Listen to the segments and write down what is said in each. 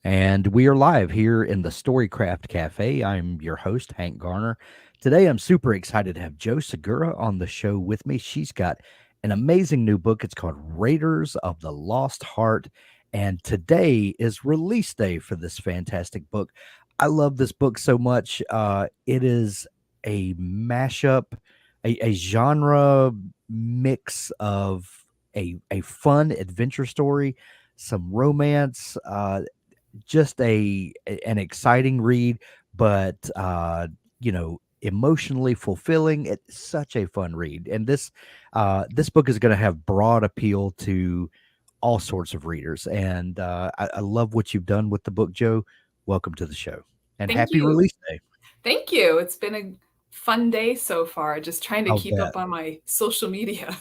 And we are live here in the Storycraft Cafe. I'm your host, Hank Garner. Today, I'm super excited to have Joe Segura on the show with me. She's got an amazing new book. It's called Raiders of the Lost Heart. And today is release day for this fantastic book. I love this book so much. It is a mashup, a genre mix of a fun adventure story, some romance, just an exciting read, but emotionally fulfilling. It's such a fun read, and this book is going to have broad appeal to all sorts of readers. And I love what you've done with the book, Joe. Welcome to the show, and Thank happy you. release day. Thank you. It's been a fun day so far, just trying to I'll keep bet. up on my social media.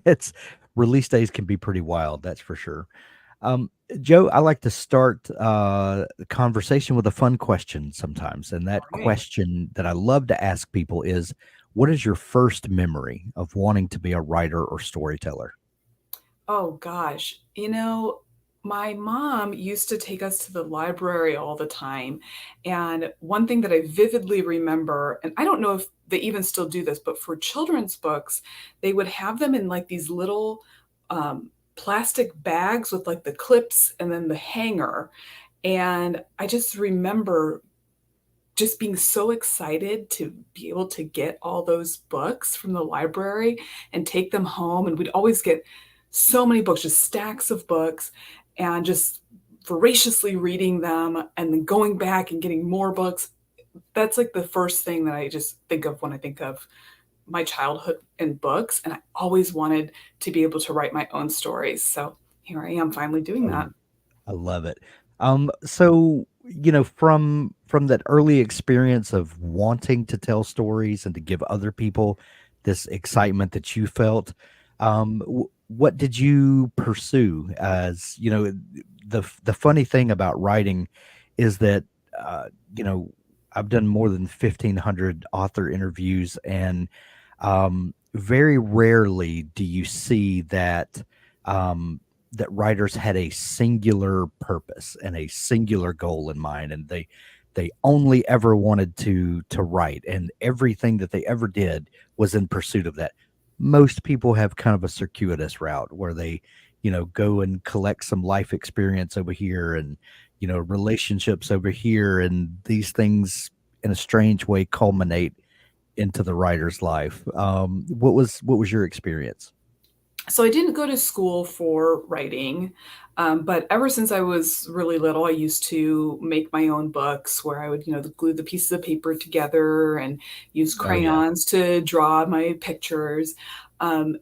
It's release days can be pretty wild, that's for sure. Um, Joe, I like to start the conversation with a fun question sometimes. And that All right. question that I love to ask people is, what is your first memory of wanting to be a writer or storyteller? Oh gosh. My mom used to take us to the library all the time. And one thing that I vividly remember, and I don't know if they even still do this, but for children's books, they would have them in like these little plastic bags with like the clips and then the hanger. And I just remember just being so excited to be able to get all those books from the library and take them home. And we'd always get so many books, just stacks of books, and just voraciously reading them and then going back and getting more books. That's like the first thing that I just think of when I think of my childhood and books. And I always wanted to be able to write my own stories. So here I am finally doing that. I love it. So from that early experience of wanting to tell stories and to give other people this excitement that you felt, what did you pursue? As the funny thing about writing is that uh, you know I've done more than 1,500 author interviews, and very rarely do you see that. That writers had a singular purpose and a singular goal in mind, and they only ever wanted to write, and everything that they ever did was in pursuit of that. Most people have kind of a circuitous route where they go and collect some life experience over here, and relationships over here, and these things in a strange way culminate into the writer's life. What was your experience? So I didn't go to school for writing, but ever since I was really little, I used to make my own books where I would, glue the pieces of paper together and use Oh yeah. crayons to draw my pictures, and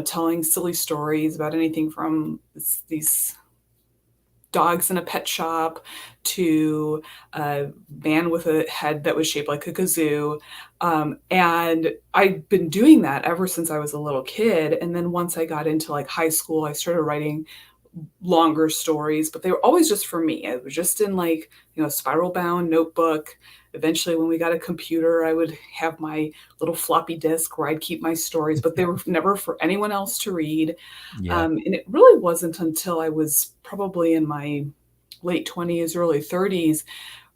telling silly stories about anything from these dogs in a pet shop to a man with a head that was shaped like a kazoo. And I've been doing that ever since I was a little kid. And then once I got into like high school, I started writing longer stories, but they were always just for me. It was just in like, spiral bound notebook. Eventually, when we got a computer, I would have my little floppy disk where I'd keep my stories, but they were never for anyone else to read. Yeah. And it really wasn't until I was probably in my late 20s, early 30s,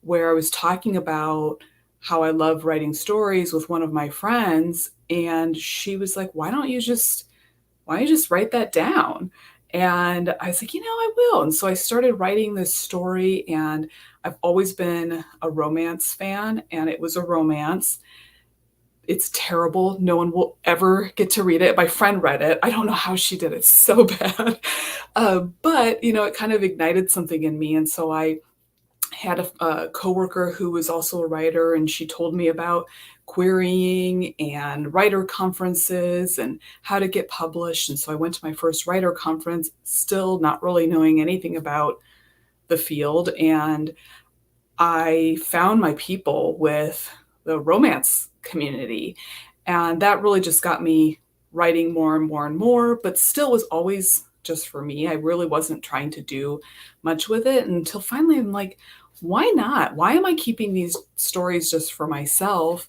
where I was talking about how I love writing stories with one of my friends. And she was like, why don't you just write that down? And I was like, I will. And so I started writing this story, and I've always been a romance fan, and it was a romance. It's terrible. No one will ever get to read it. My friend read it. I don't know how she did it so bad. But, it kind of ignited something in me. And so I had a coworker who was also a writer, and she told me about querying and writer conferences and how to get published. And so I went to my first writer conference, still not really knowing anything about the field. And I found my people with the romance community. And that really just got me writing more and more and more, but still was always just for me. I really wasn't trying to do much with it until finally I'm like, why not? Why am I keeping these stories just for myself?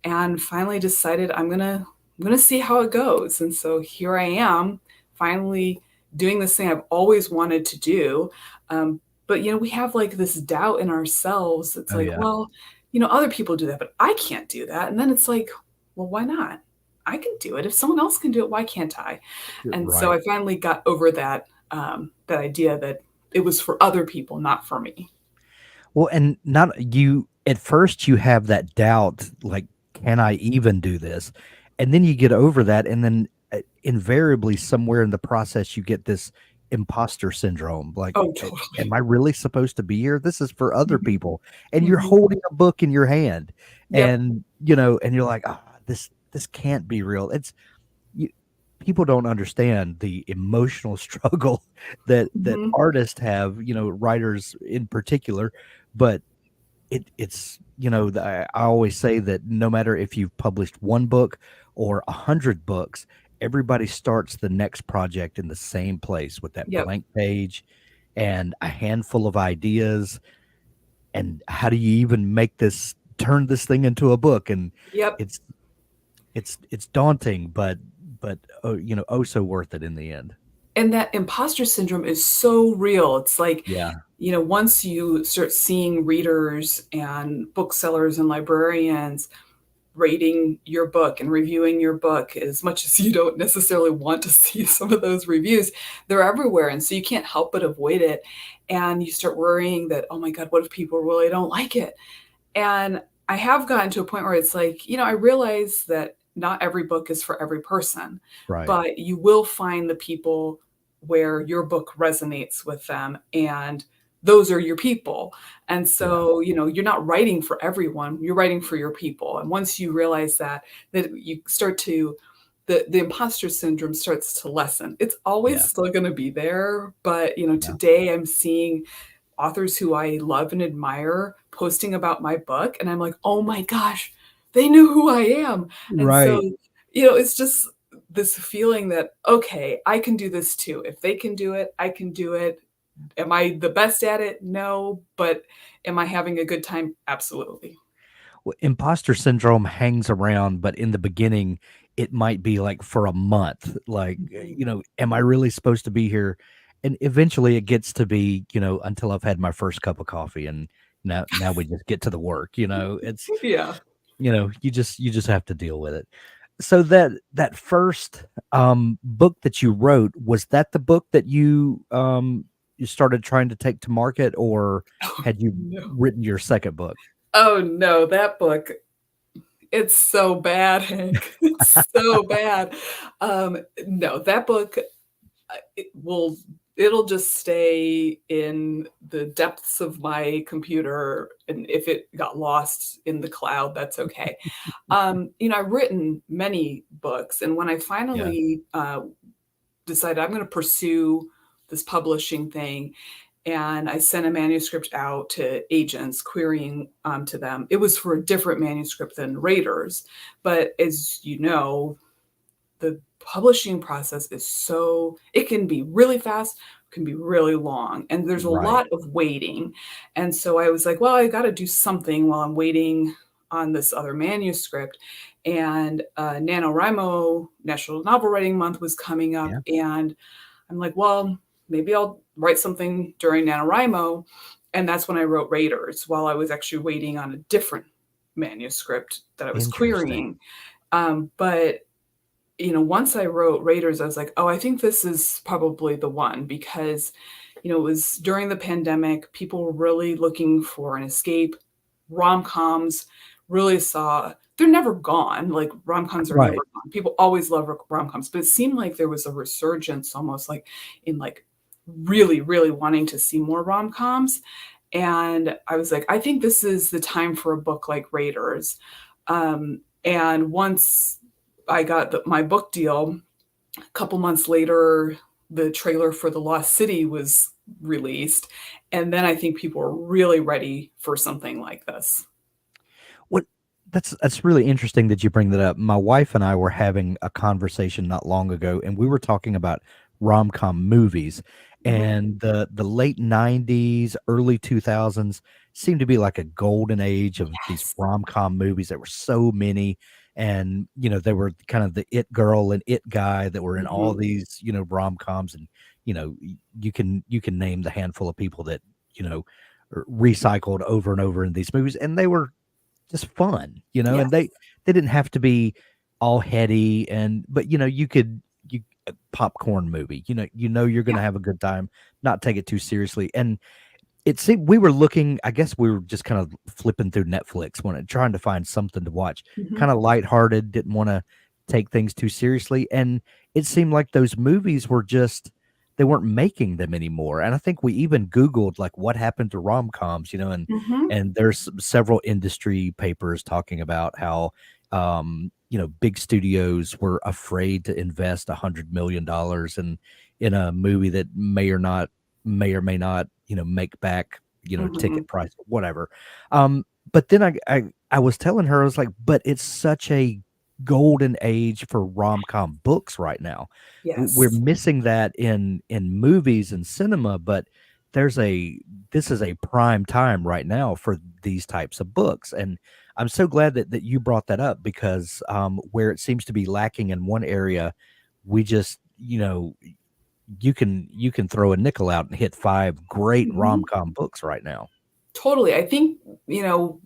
And finally decided I'm gonna see how it goes. And so here I am, finally doing this thing I've always wanted to do. But, we have like this doubt in ourselves. It's Oh, like, yeah. well, other people do that, but I can't do that. And then it's like, well, why not? I can do it. If someone else can do it, why can't I? You're And so right. I finally got over that idea that it was for other people, not for me. Well, and not you at first you have that doubt, like, can I even do this? And then you get over that, and then invariably somewhere in the process you get this imposter syndrome. Like, Oh, am totally. I really supposed to be here? This is for other Mhm. people, and you're Mhm. holding a book in your hand, Yep. and and you're like, this can't be real. You, people don't understand the emotional struggle that Mhm. artists have, writers in particular, but it's I always say that no matter if you've published one book or 100 books, everybody starts the next project in the same place with that Yep. blank page and a handful of ideas. And how do you even make this turn this thing into a book? And Yep. it's it's daunting, but oh, oh so worth it in the end. And that imposter syndrome is so real. It's like, Yeah. once you start seeing readers and booksellers and librarians rating your book and reviewing your book, as much as you don't necessarily want to see some of those reviews, they're everywhere. And so you can't help but avoid it. And you start worrying that, oh my God, what if people really don't like it? And I have gotten to a point where it's like, I realize that not every book is for every person, Right. but you will find the people where your book resonates with them, and those are your people. And Yeah. so, you're not writing for everyone, you're writing for your people. And once you realize that you start to the imposter syndrome starts to lessen. It's always Yeah. still going to be there, but Yeah. today I'm seeing authors who I love and admire posting about my book, and I'm like, "Oh my gosh, they knew who I am." And so, Right. it's just this feeling that, "Okay, I can do this too. If they can do it, I can do it." Am I the best at it? No, but am I having a good time? Absolutely. Well, imposter syndrome hangs around, but in the beginning, it might be like for a month. Like, Mhm. am I really supposed to be here? And eventually, it gets to be, until I've had my first cup of coffee, and now we just get to the work. It's Yeah. you just have to deal with it. So that first book that you wrote, was that the book that you started trying to take to market, or Oh, had you no. written your second book? Oh, no, that book, it's so bad, Hank. It's so bad. No, that book, it will it'll just stay in the depths of my computer, and if it got lost in the cloud, that's okay. I've written many books, and when I Yeah. finally, decided I'm gonna pursue this publishing thing, and I sent a manuscript out to agents querying, to them. It was for a different manuscript than Raiders, but as you know, the publishing process is it can be really fast, can be really long, and there's a Right. lot of waiting. And so I was like, well, I got to do something while I'm waiting on this other manuscript. And NaNoWriMo, National Novel Writing Month, was coming up, Yeah. and I'm like, well, maybe I'll write something during NaNoWriMo. And that's when I wrote Raiders while I was actually waiting on a different manuscript that I was Interesting. querying. But once I wrote Raiders, I was like, oh, I think this is probably the one because, it was during the pandemic. People were really looking for an escape. Rom-coms really they're never gone. Like rom-coms are never Right. gone. People always love rom-coms, but it seemed like there was a resurgence almost like in like really, really wanting to see more rom-coms. And I was like, I think this is the time for a book like Raiders. And once I got my book deal, a couple months later, the trailer for The Lost City was released. And then I think people were really ready for something like this. What that's really interesting that you bring that up. My wife and I were having a conversation not long ago, and we were talking about rom-com movies, Mhm. and the late 90s, early 2000s seemed to be like a golden age of these Yes. rom-com movies. There were so many, and, they were kind of the it girl and it guy that were in all Mhm. these, rom-coms, and, you can name the handful of people that recycled over and over in these movies, and they were just fun, and Yes. they didn't have to be all heady, but you popcorn movie, you're Yeah. gonna have a good time, not take it too seriously. And it seemed we were looking, I guess we were just kind of flipping through Netflix trying to find something to watch, Hmm. kind of lighthearted, didn't want to take things too seriously. And it seemed like those movies were just they weren't making them anymore. And I think we even Googled like what happened to rom-coms, Hmm. and there's several industry papers talking about how big studios were afraid to invest $100 million in a movie that may or may not, make back, Hmm. ticket price, whatever. But then I was telling her, I was like, but it's such a golden age for rom-com books right now. We're Yes. missing that in movies and cinema, but there's a this is a prime time right now for these types of books. And I'm so glad that you brought that up because where it seems to be lacking in one area, we just, you can throw a nickel out and hit five great Hmm. rom-com books right now. Totally. I think,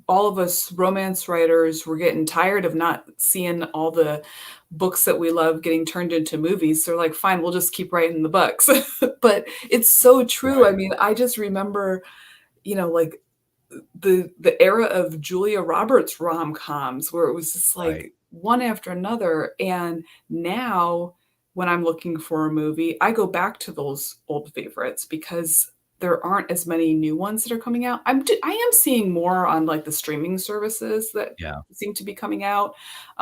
all of us romance writers were getting tired of not seeing all the books that we love getting turned into movies. So we're like, fine, we'll just keep writing the books. But it's so true. I Right. mean, I just remember, like the era of Julia Roberts rom-coms where it was just Right. like one after another. And now when I'm looking for a movie, I go back to those old favorites because there aren't as many new ones that are coming out. I am seeing more on like the streaming services that Yeah. seem to be coming out,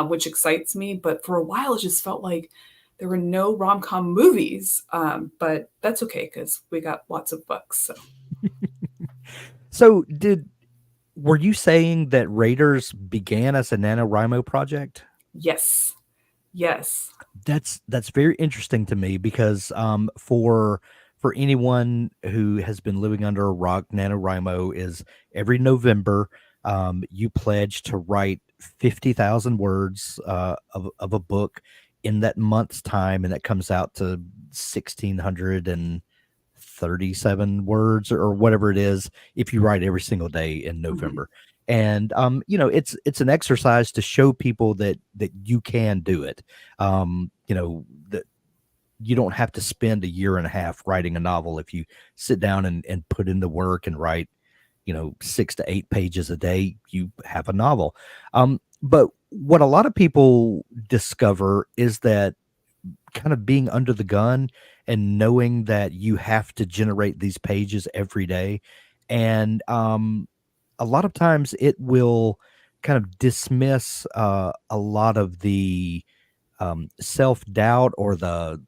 which excites me. But for a while, it just felt like there were no rom-com movies. But that's okay because we got lots of books. So So did were you saying that Raiders began as a NaNoWriMo project? yes, yes. That's very interesting to me because for anyone who has been living under a rock, NaNoWriMo is every November you pledge to write 50,000 words of a book in that month's time, and that comes out to 1,637 words or whatever it is if you write every single day in Mhm. November. And it's an exercise to show people that you can do it. That you don't have to spend a year and a half writing a novel if you sit down and put in the work and write 6 to 8 pages a day, you have a novel. But what a lot of people discover is that kind of being under the gun and knowing that you have to generate these pages every day. And a lot of times it will kind of dismiss a lot of the self doubt or the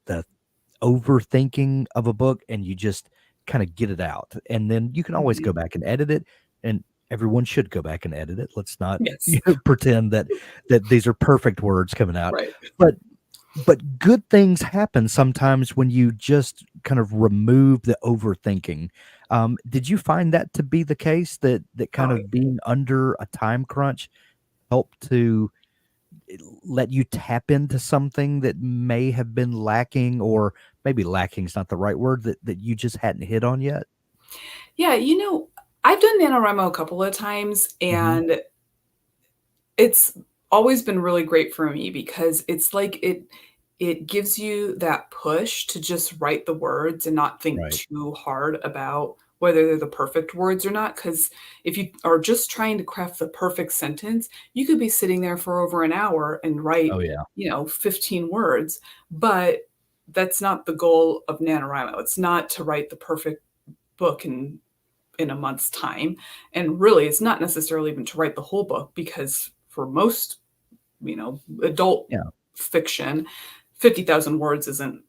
overthinking of a book, and you just kind of get it out. And then you can always Mhm. go back and edit it. And everyone should go back and edit it. Let's not Yes. pretend that these are perfect words coming out. Right. But good things happen sometimes when you just kind of remove the overthinking. Did you find that to be the case, that kind Oh, of being under a time crunch helped to let you tap into something that may have been lacking, or maybe lacking is not the right word, that you just hadn't hit on yet? yeah, I've done NaNoWriMo a couple of times, Mhm. and it's always been really great for me because it's like it gives you that push to just write the words and not think Right. too hard about whether they're the perfect words or not. Because if you are just trying to craft the perfect sentence, you could be sitting there for over an hour and write, Oh, yeah. 15 words, but that's not the goal of NaNoWriMo. It's not to write the perfect book in a month's time. And really, it's not necessarily even to write the whole book because for most, adult Yeah. fiction, 50,000 words isn't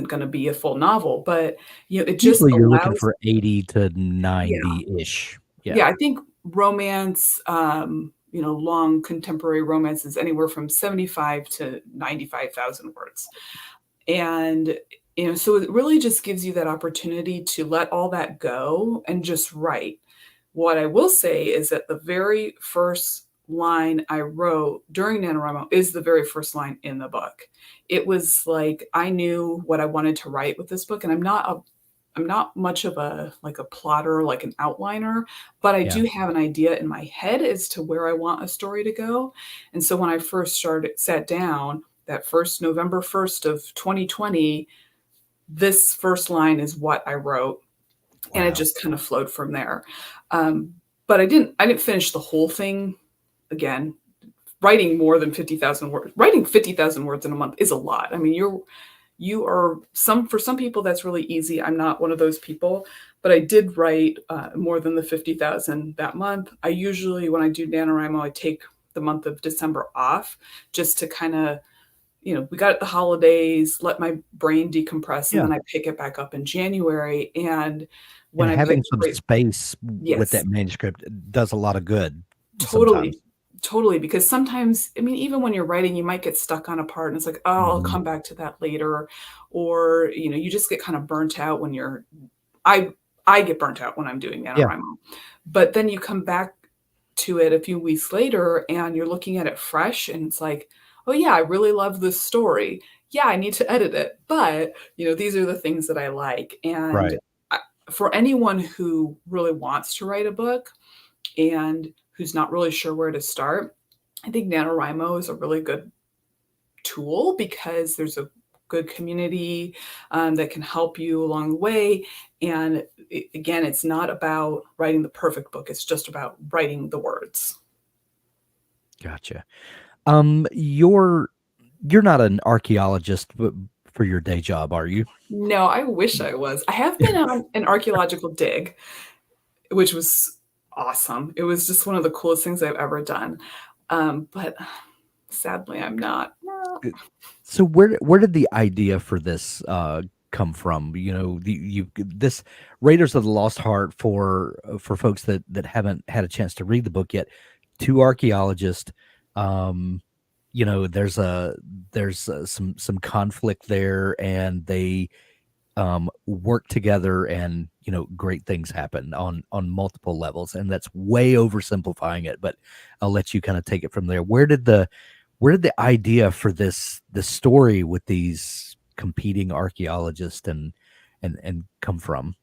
going to be a full novel, but it just Usually you're looking allows. for 80 to Yeah. 90-ish. Yeah, Yeah. I think romance, long contemporary romance is anywhere from 75 to 95,000 words. And, so it really just gives you that opportunity to let all that go and just write. What I will say is that the very first line I wrote during NaNoWriMo is the very first line in the book. It was like I knew what I wanted to write with this book, and I'm not much of a like a plotter, like an outliner, but I Yeah. do have an idea in my head as to where I want a story to go. And so when I first sat down, that first November 1st of 2020, this first line is what I wrote, and it Wow. just kind of flowed from there. Um, but I didn't finish the whole thing. Again, writing more than 50,000 words, writing 50,000 words in a month is a lot. I mean, you are for some people that's really easy. I'm not one of those people, but I did write more than the 50,000 that month. I usually, when I do NaNoWriMo, I take the month of December off just to kind of, we got the holidays, let my brain decompress, and Yeah. then I pick it back up in January. And when And I pick having the some right, space with yes, that manuscript does a lot of good totally. sometimes. Totally, because sometimes, I mean, even when you're writing, you might get stuck on a part and it's like, oh, I'll Mhm. come back to that later. Or, you just get kind of burnt out when I I get burnt out when I'm doing Yeah. NaNoWriMo. But then you come back to it a few weeks later and you're looking at it fresh and it's like, oh yeah, I really love this story. Yeah, I need to edit it. But, these are the things that I like. And Right. I, for anyone who really wants to write a book and who's not really sure where to start, I think NaNoWriMo is a really good tool because there's a good community that can help you along the way. And again, it's not about writing the perfect book, it's just about writing the words. Gotcha. You're not an archaeologist for your day job, are you? No, I wish I was. I have been on an archaeological dig, which was awesome. It was just one of the coolest things I've ever done. But sadly, I'm not. Uh, So where did the idea for this come from? This Raiders of the Lost Heart for folks that haven't had a chance to read the book yet. Two archaeologists, um, there's some conflict there, and they work together, and great things happen on multiple levels, and that's way oversimplifying it, but I'll let you kind of take it from there. Where did the idea for this story with these competing archaeologists and come from?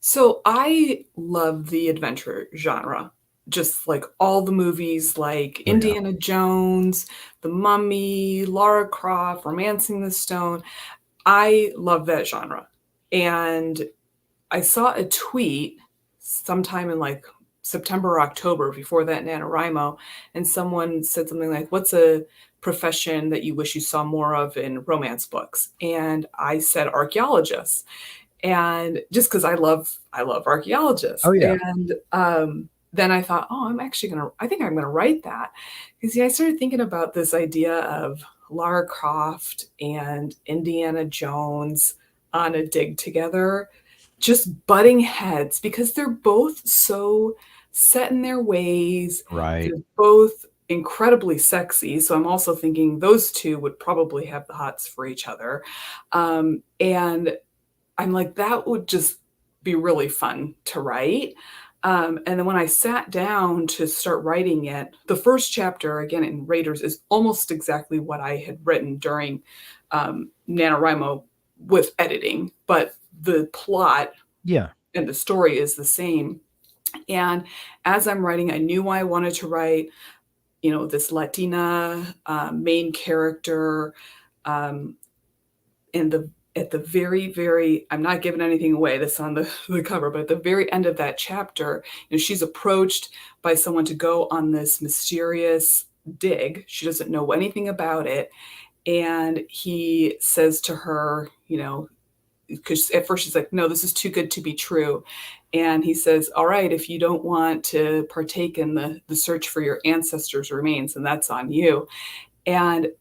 So I love the adventure genre. Just like all the movies like Oh yeah. Indiana Jones, The Mummy, Lara Croft, Romancing the Stone. I love that genre. And I saw a tweet sometime in like September or October before that NaNoWriMo, and someone said something like, "What's a profession that you wish you saw more of in romance books?" And I said archaeologists, and just because I love archaeologists. Oh yeah. And then I thought, oh, I think I'm gonna write that. Because yeah, I started thinking about this idea of Lara Croft and Indiana Jones on a dig together, just butting heads because they're both so set in their ways. Right. They're both incredibly sexy. So I'm also thinking those two would probably have the hots for each other. And I'm like, that would just be really fun to write. And then when I sat down to start writing it, the first chapter, again, in Raiders, is almost exactly what I had written during NaNoWriMo with editing, but the plot Yeah. and the story is the same. And as I'm writing, I knew I wanted to write, this Latina main character. Um, and at the very, very, I'm not giving anything away, this on the cover, but at the very end of that chapter, she's approached by someone to go on this mysterious dig. She doesn't know anything about it. And he says to her, because at first she's like, no, this is too good to be true. And he says, all right, if you don't want to partake in the search for your ancestors' remains, then that's on you. And it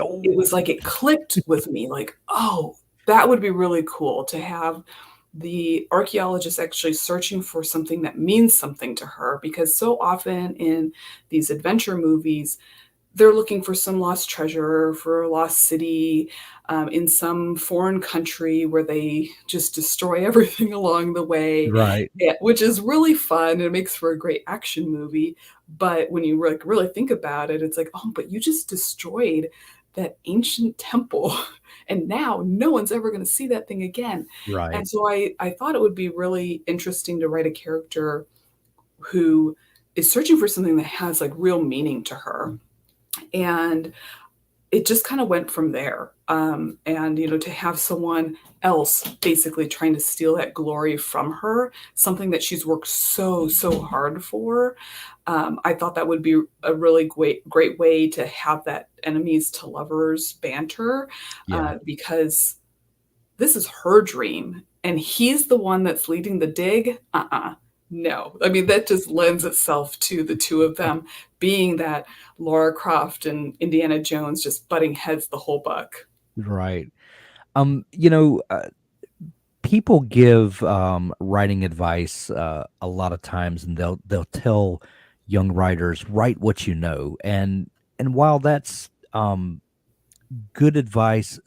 Oh. was like it clicked with me like, oh, that would be really cool to have the archaeologist actually searching for something that means something to her, because so often in these adventure movies they're looking for some lost treasure, for a lost city, in some foreign country where they just destroy everything along the way, Right. which is really fun and it makes for a great action movie. But when you really think about it, it's like, oh, but you just destroyed that ancient temple. And now no one's ever going to see that thing again. Right. And so I thought it would be really interesting to write a character who is searching for something that has like real meaning to her. And it just kind of went from there. And, to have someone else basically trying to steal that glory from her, something that she's worked so, so hard for. I thought that would be a really great way to have that enemies to lovers banter, Yeah. because this is her dream and he's the one that's leading the dig. No. I mean, that just lends itself to the two of them being that Laura Croft and Indiana Jones just butting heads the whole book. Right. You know, people give writing advice a lot of times, and they'll tell young writers write what you know, and while that's good advice,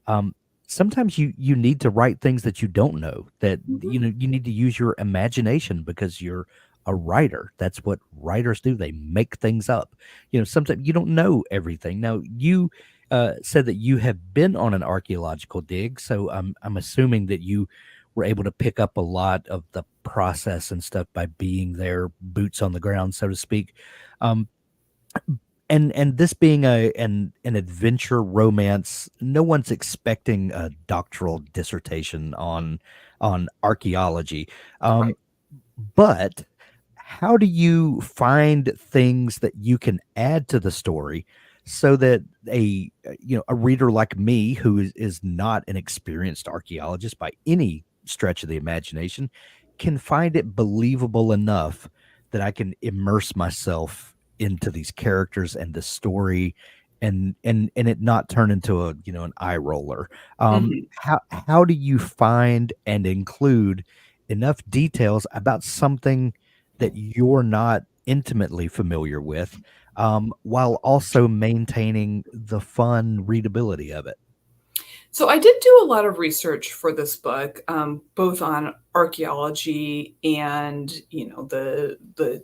um, sometimes you need to write things that you don't know. That Mhm. you need to use your imagination because you're a writer. That's what writers do. They make things up. Sometimes you don't know everything. Now you said that you have been on an archaeological dig, so I'm assuming that you were able to pick up a lot of the process and stuff by being there, boots on the ground, so to speak. Um, and this being an adventure romance, no one's expecting a doctoral dissertation on archaeology. Right. Um, but how do you find things that you can add to the story so that a reader like me who is not an experienced archaeologist by any stretch of the imagination can find it believable enough that I can immerse myself into these characters and the story and it not turn into an eye roller. Mhm. How do you find and include enough details about something that you're not intimately familiar with, while also maintaining the fun readability of it? So I did do a lot of research for this book, both on archaeology and the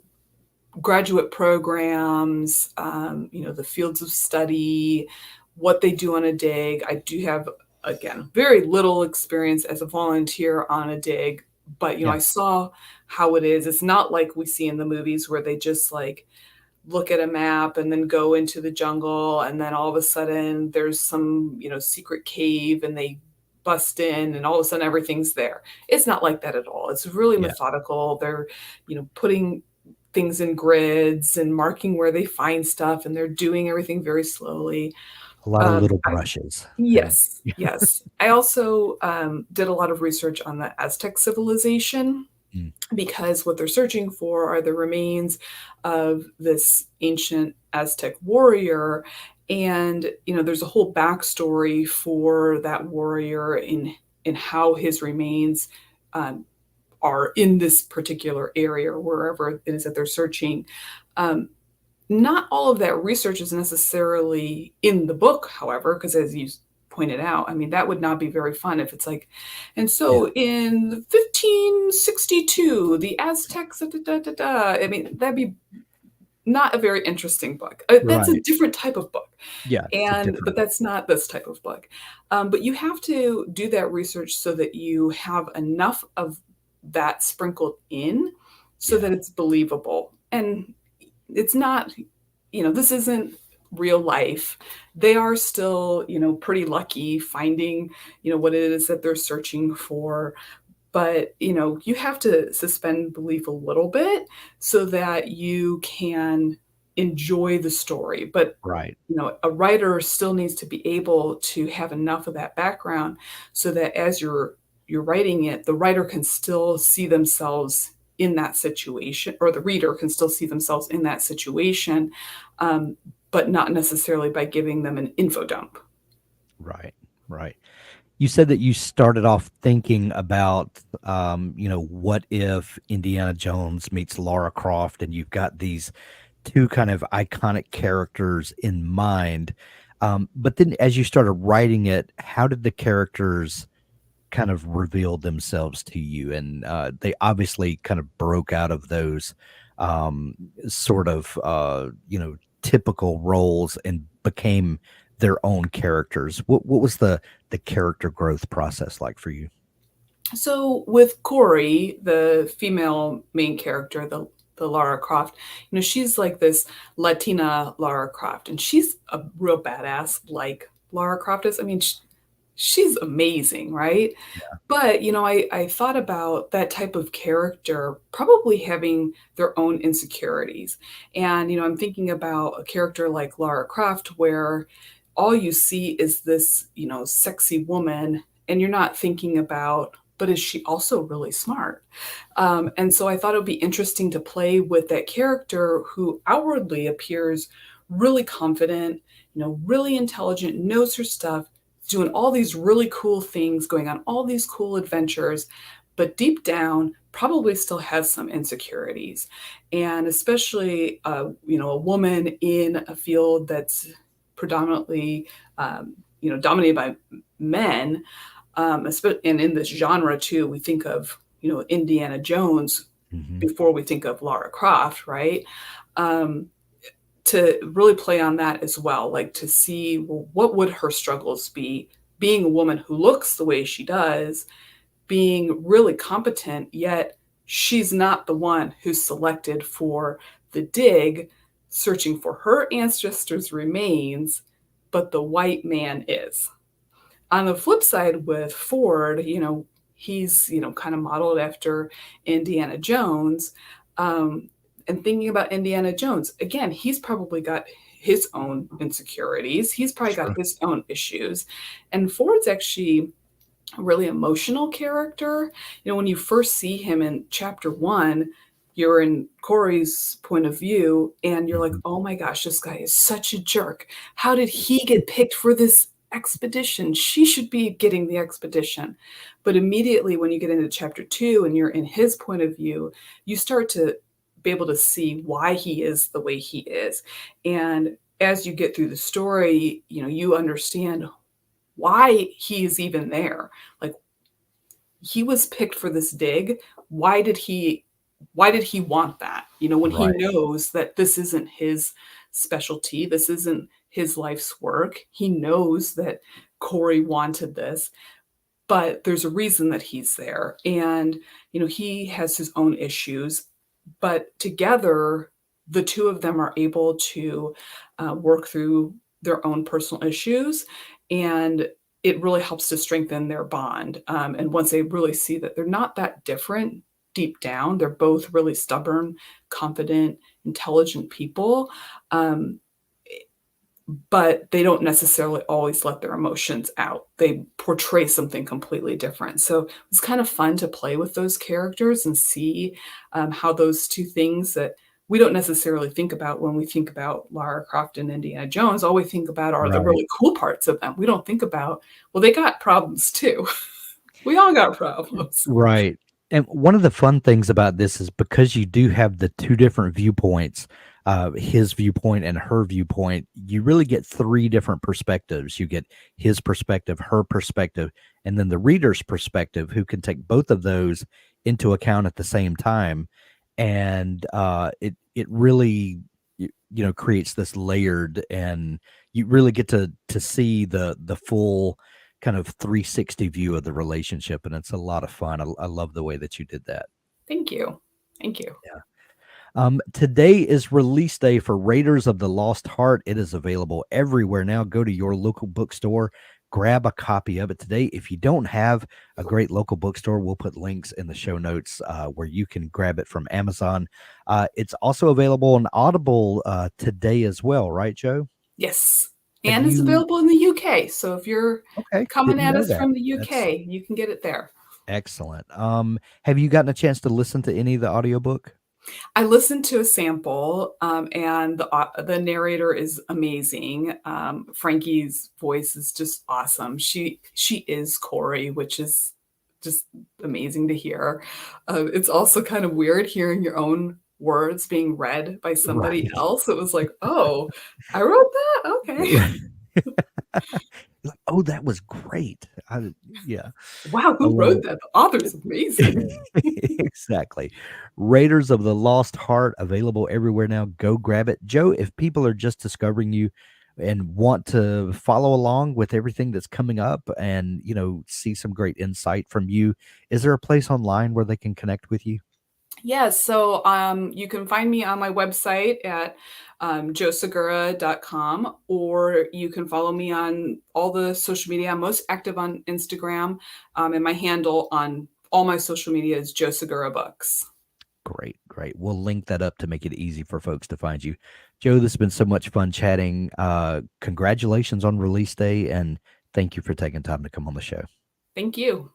graduate programs, the fields of study, what they do on a dig. I do have, again, very little experience as a volunteer on a dig, but Yeah, I saw how it is. It's not like we see in the movies where they just like look at a map and then go into the jungle and then all of a sudden there's some secret cave and they bust in and all of a sudden everything's there. It's not like that at all. It's really yeah, methodical. They're putting things in grids and marking where they find stuff and they're doing everything very slowly. a lot of little brushes and Yes, yes. I also did a lot of research on the Aztec civilization mm, because what they're searching for are the remains of this ancient Aztec warrior. And, there's a whole backstory for that warrior in how his remains um, are in this particular area or wherever it is that they're searching. Um, Not all of that research is necessarily in the book, however, because as you pointed out, I mean, that would not be very fun if it's like, and yeah, so in 1562, the Aztecs, da, da, da, da, da. I mean, that'd be not a very interesting book. That's a right. different type of book. Yeah, it's a But different that's not this type of book. But you have to do that research so that you have enough of that sprinkled in so yeah, that it's believable. And it's not, this isn't real life. They are still, pretty lucky finding, what it is that they're searching for. But, you have to suspend belief a little bit so that you can enjoy the story. But, right, a writer still needs to be able to have enough of that background so that as you're writing it, the writer can still see themselves in that situation, or the reader can still see themselves in that situation, um, but not necessarily by giving them an info dump. right, right. You said that you started off thinking about, what if Indiana Jones meets Lara Croft, and you've got these two kind of iconic characters in mind. But then as you started writing it, how did the characters kind of reveal themselves to you? And they obviously kind of broke out of those sort of, typical roles and became their own characters. What was the character growth process like for you? So with Corey, the female main character, the Lara Croft, she's like this Latina Lara Croft, and she's a real badass, like Lara Croft is. I mean, she's amazing, right? But I thought about that type of character probably having their own insecurities, and I'm thinking about a character like Lara Croft, where all you see is this sexy woman, and you're not thinking about, but is she also really smart? And so I thought it would be interesting to play with that character who outwardly appears really confident, really intelligent, knows her stuff, doing all these really cool things, going on all these cool adventures, but deep down probably still has some insecurities. And especially, a woman in a field that's predominantly, dominated by men, and in this genre too, we think of Indiana Jones Hmm. before we think of Lara Croft, right? Um, to really play on that as well, like to see, well, what would her struggles be, being a woman who looks the way she does, being really competent, yet she's not the one who's selected for the dig, searching for her ancestors' remains, but the white man is. On the flip side with Ford, he's, kind of modeled after Indiana Jones. Um, and thinking about Indiana Jones, again, he's probably got his own insecurities. He's probably got Sure. his own issues. And Ford's actually a really emotional character. When you first see him in chapter one, you're in Corey's point of view, and you're like, Hmm. oh my gosh, this guy is such a jerk. How did he get picked for this expedition? She should be getting the expedition. But immediately when you get into chapter two and you're in his point of view, you start to be able to see why he is the way he is. And as you get through the story, you understand why he's even there. Like, he was picked for this dig. Why did he want that? When he Right. knows that this isn't his specialty, this isn't his life's work. He knows that Corey wanted this, but there's a reason that he's there. And he has his own issues, but together the two of them are able to work through their own personal issues, and it really helps to strengthen their bond. And once they really see that they're not that different deep down, they're both really stubborn, confident, intelligent people. um, but they don't necessarily always let their emotions out. They portray something completely different. So it's kind of fun to play with those characters and see how those two things that we don't necessarily think about when we think about Lara Croft and Indiana Jones, all we think about are the Right. really cool parts of them. We don't think about, well, they got problems too. We all got problems. Right. And one of the fun things about this is because you do have the two different viewpoints, his viewpoint and her viewpoint, you really get three different perspectives. You get his perspective, her perspective, and then the reader's perspective, who can take both of those into account at the same time. And it really creates this layered, and you really get to see the full kind of 360 view of the relationship, and it's a lot of fun. I love the way that you did that. Thank you. Thank you. Yeah. Today is release day for Raiders of the Lost Heart. It is available everywhere now. Go to your local bookstore, grab a copy of it today. If you don't have a great local bookstore, we'll put links in the show notes where you can grab it from Amazon. It's also available on Audible today as well, right, Joe? Yes. Have And it's you? available in the UK. So if you're Okay, coming didn't at know us that. from the That's UK, you can get it there. excellent. Have you gotten a chance to listen to any of the audiobook? I listened to a sample, and the narrator is amazing. Frankie's voice is just awesome. She is Corey, which is just amazing to hear. It's also kind of weird hearing your own words being read by somebody Right. else. It was like, oh, I wrote that. Okay. Right. Like, oh, that was great. Yeah. Wow, who wrote Oh, that? The author's amazing. exactly. Raiders of the Lost Heart available everywhere now. Go grab it. Joe, if people are just discovering you, and want to follow along with everything that's coming up and, see some great insight from you, is there a place online where they can connect with you? Yes, so you can find me on my website at joesegura.com, or you can follow me on all the social media. I'm most active on Instagram, and my handle on all my social media is Joe Segura Books. Great, great. We'll link that up to make it easy for folks to find you. Joe, this has been so much fun chatting. Congratulations on release day, and thank you for taking time to come on the show. Thank you.